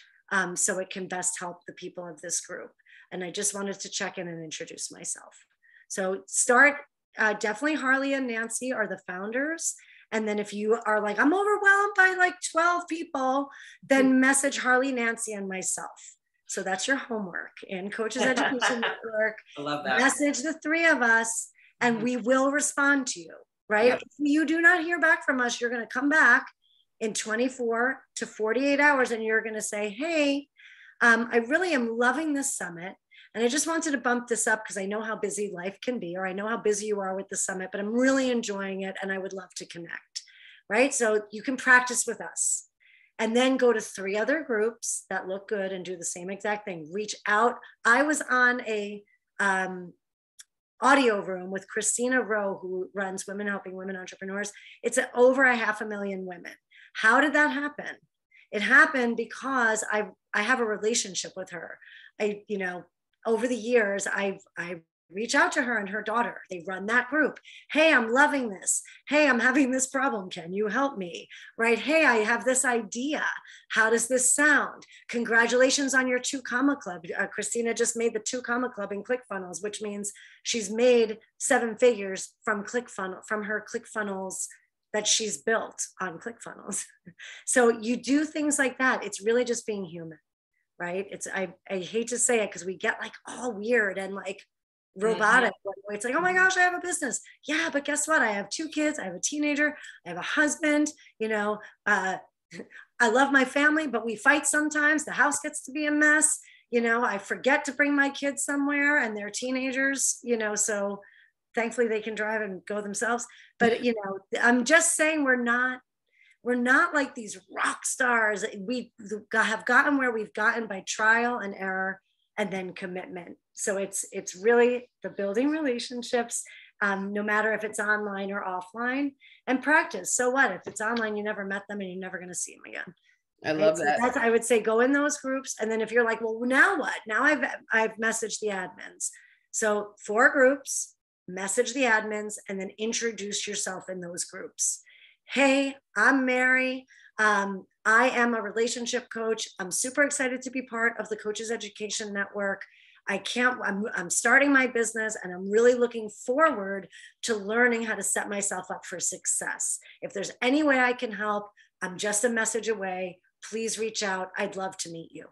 so it can best help the people of this group. And I just wanted to check in and introduce myself. So start, definitely Harley and Nancy are the founders. And then if you are like, I'm overwhelmed by like 12 people, then message Harley, Nancy, and myself. So that's your homework in Coaches Education Network. I love that. Message the three of us and we will respond to you, right? Yep. If you do not hear back from us, you're going to come back in 24 to 48 hours and you're going to say, hey, I really am loving this summit. And I just wanted to bump this up because I know how busy life can be, or I know how busy you are with the summit, but I'm really enjoying it and I would love to connect, right? So you can practice with us and then go to 3 other groups that look good and do the same exact thing. Reach out. I was on a audio room with Christina Rowe, who runs Women Helping Women Entrepreneurs. It's over 500,000 women. How did that happen? It happened because I have a relationship with her. Over the years, I reach out to her and her daughter. They run that group. Hey, I'm loving this. Hey, I'm having this problem. Can you help me? Right? Hey, I have this idea. How does this sound? Congratulations on your 2 comma club. Christina just made the 2 comma club in ClickFunnels, which means she's made 7 figures from her ClickFunnels that she's built on ClickFunnels. So you do things like that. It's really just being human. Right? I hate to say it because we get like all weird and like robotic. Mm-hmm. It's like, oh my gosh, I have a business. Yeah, but guess what? I have 2 kids. I have a teenager. I have a husband. I love my family, but we fight sometimes. The house gets to be a mess. I forget to bring my kids somewhere and they're teenagers, so thankfully they can drive and go themselves. But, I'm just saying we're not like these rock stars. We have gotten where we've gotten by trial and error and then commitment. So it's really the building relationships, no matter if it's online or offline, and practice. So what if it's online, you never met them and you're never going to see them again. I love that. So I would say go in those groups. And then if you're like, well, now what? Now I've messaged the admins. So 4 groups, message the admins, and then introduce yourself in those groups. Hey, I'm Mary. I am a relationship coach. I'm super excited to be part of the Coaches Education Network. I'm starting my business and I'm really looking forward to learning how to set myself up for success. If there's any way I can help, I'm just a message away. Please reach out. I'd love to meet you.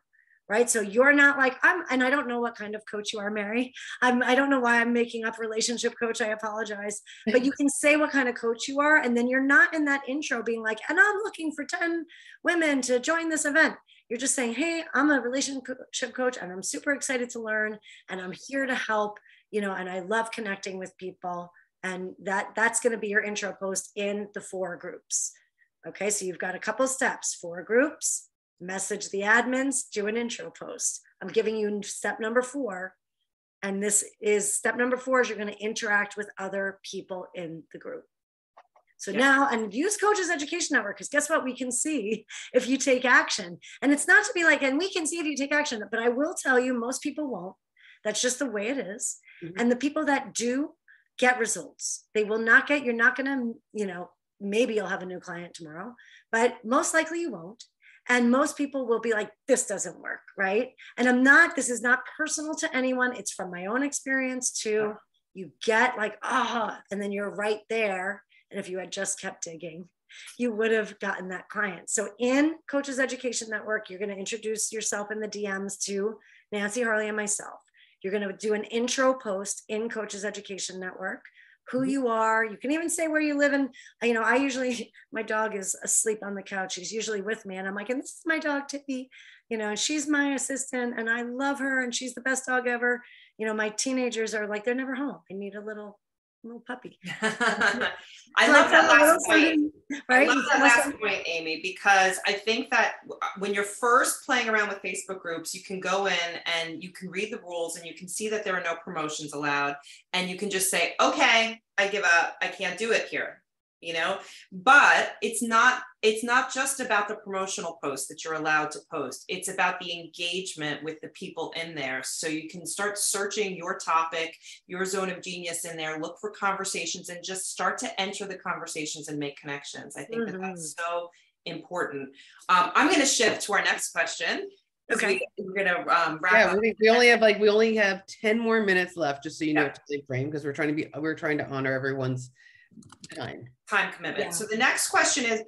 Right? So you're not like, and I don't know what kind of coach you are, Mary. I don't know why I'm making up relationship coach. I apologize. But you can say what kind of coach you are. And then you're not in that intro being like, and I'm looking for 10 women to join this event. You're just saying, hey, I'm a relationship coach and I'm super excited to learn and I'm here to help, and I love connecting with people. And that's going to be your intro post in the 4 groups. Okay, so you've got a couple steps, 4 groups. Message the admins, do an intro post. I'm giving you step number 4. And this is step number 4 is you're going to interact with other people in the group. So now, and use Coaches Education Network, because guess what? We can see if you take action. And it's not to be like, and we can see if you take action, but I will tell you, most people won't. That's just the way it is. Mm-hmm. And the people that do get results, they will not get, you're not going to, maybe you'll have a new client tomorrow, but most likely you won't. And most people will be like, this doesn't work, right? And this is not personal to anyone. It's from my own experience too. You get like, and then you're right there. And if you had just kept digging, you would have gotten that client. So in Coaches Education Network, you're going to introduce yourself in the DMs to Nancy, Harley, and myself. You're going to do an intro post in Coaches Education Network, who you are. You can even say where you live. And, I usually, my dog is asleep on the couch. She's usually with me. And I'm like, and this is my dog, Tippy, and she's my assistant and I love her and she's the best dog ever. My teenagers are like, they're never home. I need a little puppy. I love that last point. Right? I love that last point, Amy, because I think that when you're first playing around with Facebook groups, you can go in and you can read the rules and you can see that there are no promotions allowed. And you can just say, okay, I give up. I can't do it here. you know, but it's not just about the promotional posts that you're allowed to post. It's about the engagement with the people in there. So you can start searching your topic, your zone of genius in there, look for conversations and just start to enter the conversations and make connections. I think that that's so important. I'm going to shift to our next question. Okay. We're going to wrap up. We only have 10 more minutes left, just so you know, time frame, because we're trying to honor everyone's time commitment. Yeah. So the next question is so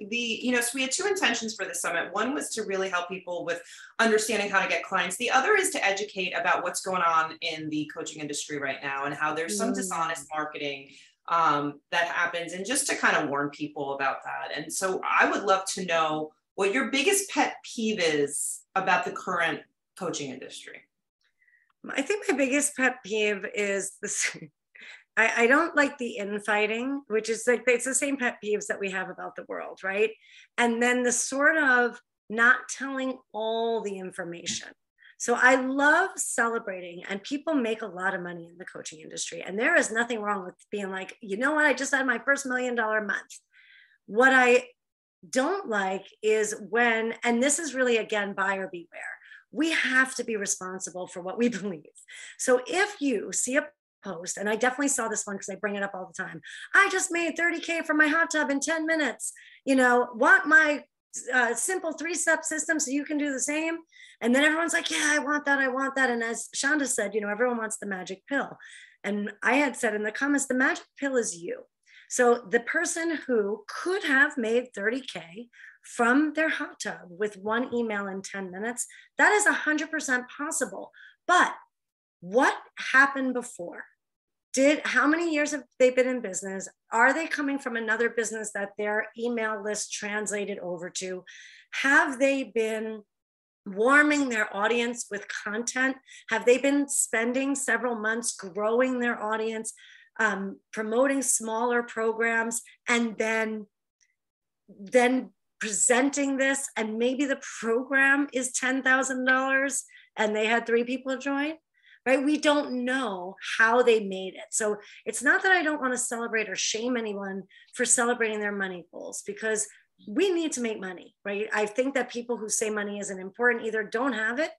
we had two intentions for the summit. One was to really help people with understanding how to get clients. The other is to educate about what's going on in the coaching industry right now and how there's some dishonest marketing that happens, and just to kind of warn people about that. And so I would love to know what your biggest pet peeve is about the current coaching industry. I think my biggest pet peeve is this. I don't like the infighting, which is like, it's the same pet peeves that we have about the world, right? And then the sort of not telling all the information. So I love celebrating, and people make a lot of money in the coaching industry. And there is nothing wrong with being like, you know what, I just had my first $1 million month. What I don't like is when, and this is really, again, buyer beware. We have to be responsible for what we believe. So if you see a post, and I definitely saw this one because I bring it up all the time. I just made 30K from my hot tub in 10 minutes. You know, want my simple 3-step system so you can do the same? And then everyone's like, yeah, I want that. I want that. And as Shonda said, you know, everyone wants the magic pill. And I had said in the comments, the magic pill is you. So the person who could have made 30K from their hot tub with one email in 10 minutes, that is 100% possible. But what happened before? How many years have they been in business? Are they coming from another business that their email list translated over to? Have they been warming their audience with content? Have they been spending several months growing their audience, promoting smaller programs, and then presenting this, and maybe the program is $10,000 and they had 3 people join? Right? We don't know how they made it. So it's not that I don't want to celebrate or shame anyone for celebrating their money goals, because we need to make money, right? I think that people who say money isn't important either don't have it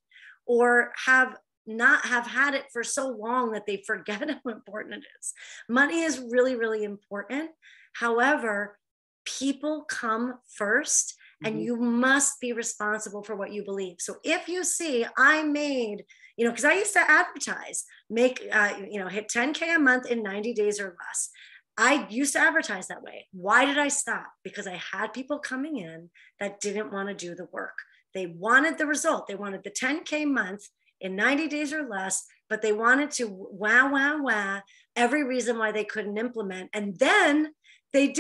or have had it for so long that they forget how important it is. Money is really, really important. However, people come first, and you must be responsible for what you believe. So if you see, I made, you know, because I used to advertise, hit 10K a month in 90 days or less. I used to advertise that way. Why did I stop? Because I had people coming in that didn't want to do the work. They wanted the result. They wanted the 10K month in 90 days or less, but they wanted to wow, every reason why they couldn't implement. And then they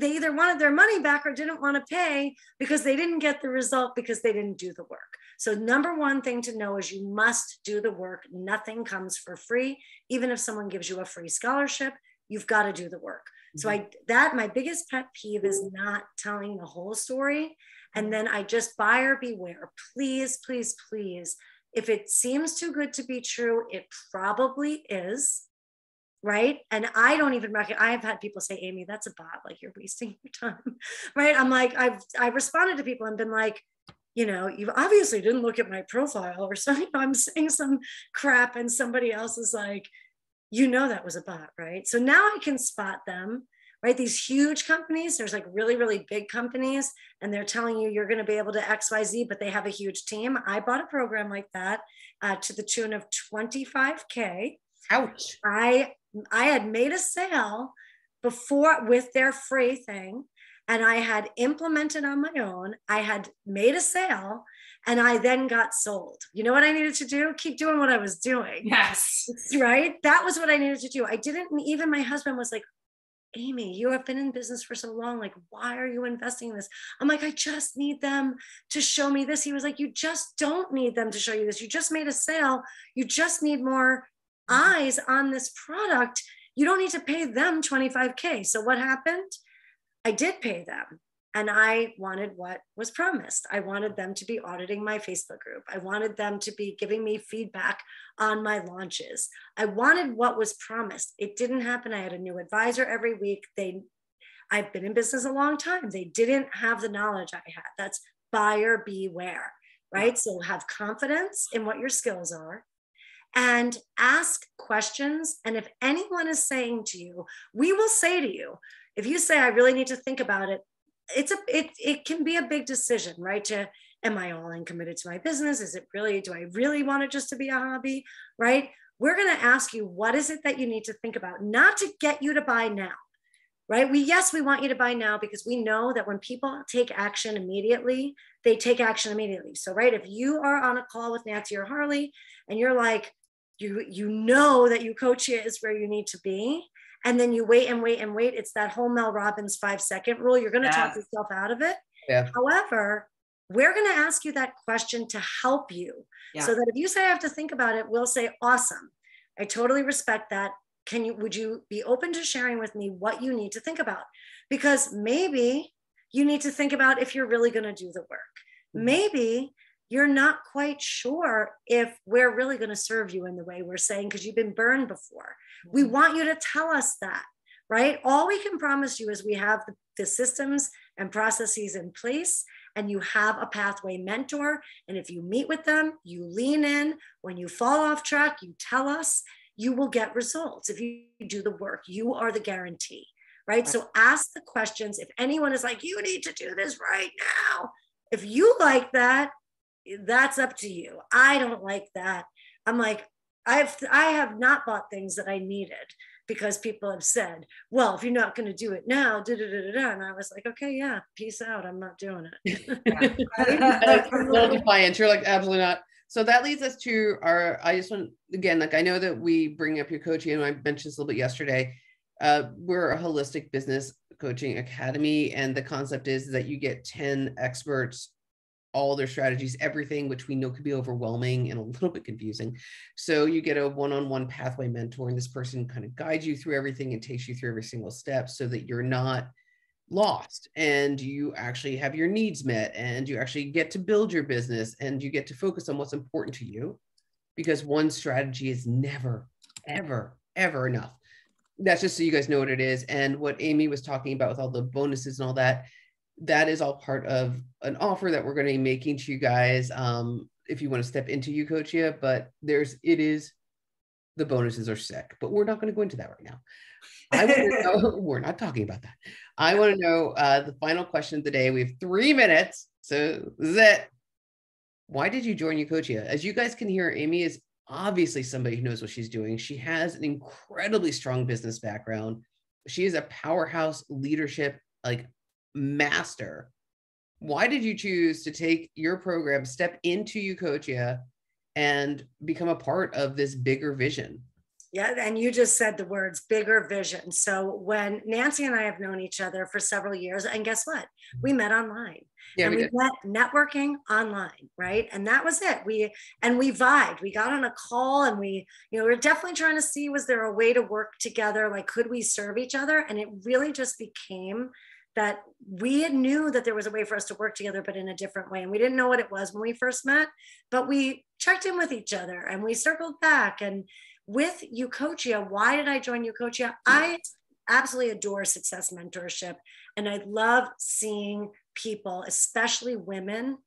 either wanted their money back or didn't want to pay because they didn't get the result because they didn't do the work. So number one thing to know is you must do the work. Nothing comes for free. Even if someone gives you a free scholarship, you've got to do the work. So my biggest pet peeve is not telling the whole story. And then I just buyer beware. Please, please, please. If it seems too good to be true, it probably is. Right. And I don't even recognize, I've had people say, Amy, that's a bot, like you're wasting your time. Right. I'm like, I've responded to people and been like, you know, you obviously didn't look at my profile or something. I'm saying some crap and somebody else is like, you know, that was a bot. Right. So now I can spot them. Right. These huge companies, there's like really, really big companies, and they're telling you you're going to be able to XYZ, but they have a huge team. I bought a program like that to the tune of 25K. Ouch. I had made a sale before with their free thing, and I had implemented on my own. I had made a sale, and I then got sold. You know what I needed to do? Keep doing what I was doing. Yes. Right? That was what I needed to do. I didn't, even my husband was like, Amy, you have been in business for so long. Like, why are you investing in this? I'm like, I just need them to show me this. He was like, you just don't need them to show you this. You just made a sale. You just need more eyes on this product. You don't need to pay them 25K. So what happened? I did pay them, and I wanted what was promised. I wanted them to be auditing my Facebook group. I wanted them to be giving me feedback on my launches. I wanted what was promised. It didn't happen. I had a new advisor every week. I've been in business a long time. They didn't have the knowledge I had. That's buyer beware, right? So have confidence in what your skills are and ask questions. And if anyone is saying to you, we will say to you, if you say, I really need to think about it, it can be a big decision, right? Am I all in committed to my business? Do I really want it just to be a hobby, right? We're going to ask you, what is it that you need to think about? Not to get you to buy now, right? We want you to buy now because we know that when people take action immediately, they take action immediately. So, right, if you are on a call with Nancy or Harley and you're like, you know that Ucoachia is where you need to be, and then you wait and wait and wait. It's that whole Mel Robbins 5-second rule. You're going to talk yourself out of it. Yeah. However, we're going to ask you that question to help you. Yeah. So that if you say I have to think about it, we'll say, awesome. I totally respect that. Would you be open to sharing with me what you need to think about? Because maybe you need to think about if you're really going to do the work. Maybe you're not quite sure if we're really going to serve you in the way we're saying, because you've been burned before. We want you to tell us that, right? All we can promise you is we have the systems and processes in place, and you have a pathway mentor. And if you meet with them, you lean in. When you fall off track, you tell us, you will get results. If you do the work, you are the guarantee, right? So ask the questions. If anyone is like, you need to do this right now. If you like that, that's up to you. I don't like that. I'm like, I have not bought things that I needed because people have said, well, if you're not going to do it now, and I was like, okay, yeah, peace out. I'm not doing it. Little defiance. You're like, absolutely not. So that leads us to I just want, again, like, I know that we bring up Ucoachia, and I mentioned this a little bit yesterday. We're a holistic business coaching academy. And the concept is that you get 10 experts, all their strategies, everything, which we know could be overwhelming and a little bit confusing. So you get a one-on-one pathway mentor, and this person kind of guides you through everything and takes you through every single step so that you're not lost, and you actually have your needs met, and you actually get to build your business, and you get to focus on what's important to you, because one strategy is never, ever, ever enough. That's just so you guys know what it is. And what Amy was talking about with all the bonuses and all that, that is all part of an offer that we're going to be making to you guys if you want to step into Ucoachia. But the bonuses are sick, but we're not going to go into that right now. I want to know, we're not talking about that. I want to know the final question of the day. We have 3 minutes. So this is it. Why did you join Ucoachia? As you guys can hear, Amy is obviously somebody who knows what she's doing. She has an incredibly strong business background. She is a powerhouse leadership, like, master. Why did you choose to take your program, step into Ucoachia, and become a part of this bigger vision? Yeah, and you just said the words, bigger vision. So when Nancy and I have known each other for several years, and guess what? We met online. Yeah, and we met networking online, right? And that was it. We vibed. We got on a call, and we were definitely trying to see, was there a way to work together? Like, could we serve each other? And it really just became that we knew that there was a way for us to work together, but in a different way. And we didn't know what it was when we first met, but we checked in with each other and we circled back. And with Ucoachia, why did I join Ucoachia? I absolutely adore success mentorship. And I love seeing people, especially women,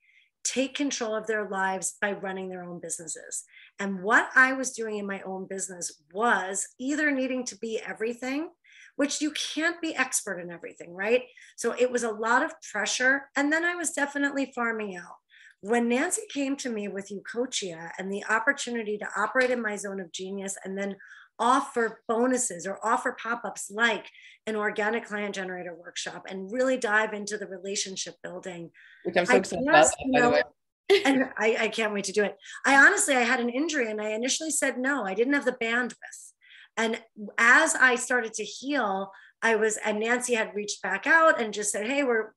take control of their lives by running their own businesses. And what I was doing in my own business was either needing to be everything, which you can't be expert in everything, right? So it was a lot of pressure. And then I was definitely farming out. When Nancy came to me with Ucoachia and the opportunity to operate in my zone of genius and then offer bonuses or offer pop-ups like an organic client generator workshop and really dive into the relationship building. Which I'm so excited about, by the way. And I can't wait to do it. I had an injury and I initially said no, I didn't have the bandwidth. And as I started to heal, and Nancy had reached back out and just said, hey, we're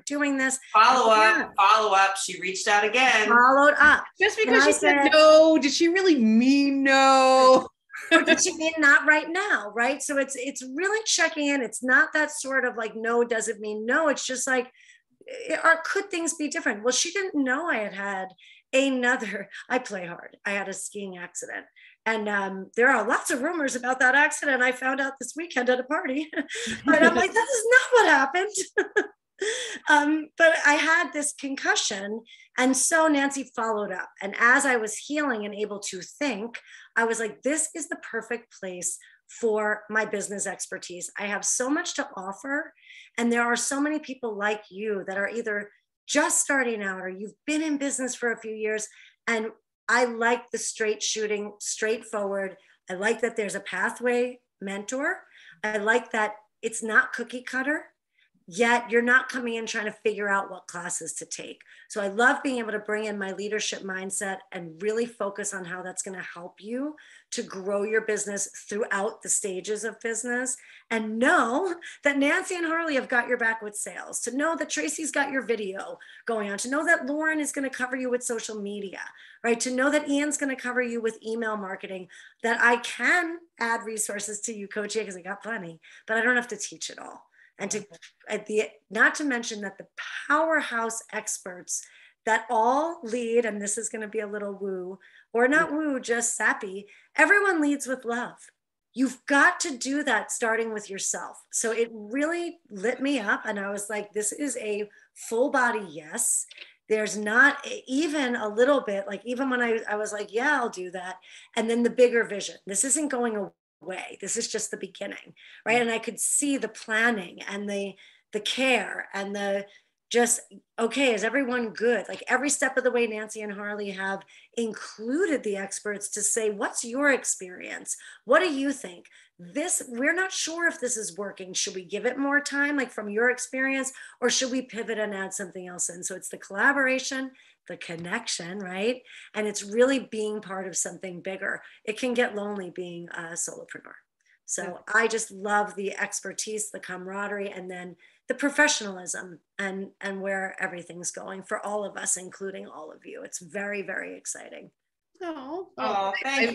doing this. Follow up. She reached out again. Followed up. Just because she said no, did she really mean no? Or did she mean not right now, right? So it's really checking in. It's not that sort of like no doesn't mean no. It's just like, or could things be different? Well, she didn't know I had I play hard. I had a skiing accident. And there are lots of rumors about that accident I found out this weekend at a party. But I'm like, that is not what happened. But I had this concussion. And so Nancy followed up. And as I was healing and able to think, I was like, this is the perfect place for my business expertise. I have so much to offer. And there are so many people like you that are either just starting out or you've been in business for a few years. And I like the straight shooting, straightforward. I like that there's a pathway mentor. I like that it's not cookie cutter, yet you're not coming in trying to figure out what classes to take. So I love being able to bring in my leadership mindset and really focus on how that's going to help you to grow your business throughout the stages of business, and know that Nancy and Harley have got your back with sales, to know that Tracy's got your video going on, to know that Lauren is going to cover you with social media, right? To know that Ian's going to cover you with email marketing, that I can add resources to Ucoachia because I got plenty, but I don't have to teach it all. And not to mention that the powerhouse experts that all lead, and this is going to be a little woo, or not woo, just sappy, everyone leads with love. You've got to do that starting with yourself. So it really lit me up. And I was like, this is a full body yes. There's not even a little bit, like even when I was like, yeah, I'll do that. And then the bigger vision. This isn't going away. This is just the beginning, right? And I could see the planning and the care and the just, okay, is everyone good? Like every step of the way, Nancy and Harley have included the experts to say, what's your experience? What do you think? This, we're not sure if this is working. Should we give it more time, like from your experience, or should we pivot and add something else in? So it's the collaboration, the connection, right? And it's really being part of something bigger. It can get lonely being a solopreneur. So I just love the expertise, the camaraderie, and then the professionalism and where everything's going for all of us, including all of you. It's very, very exciting. Oh, thank you.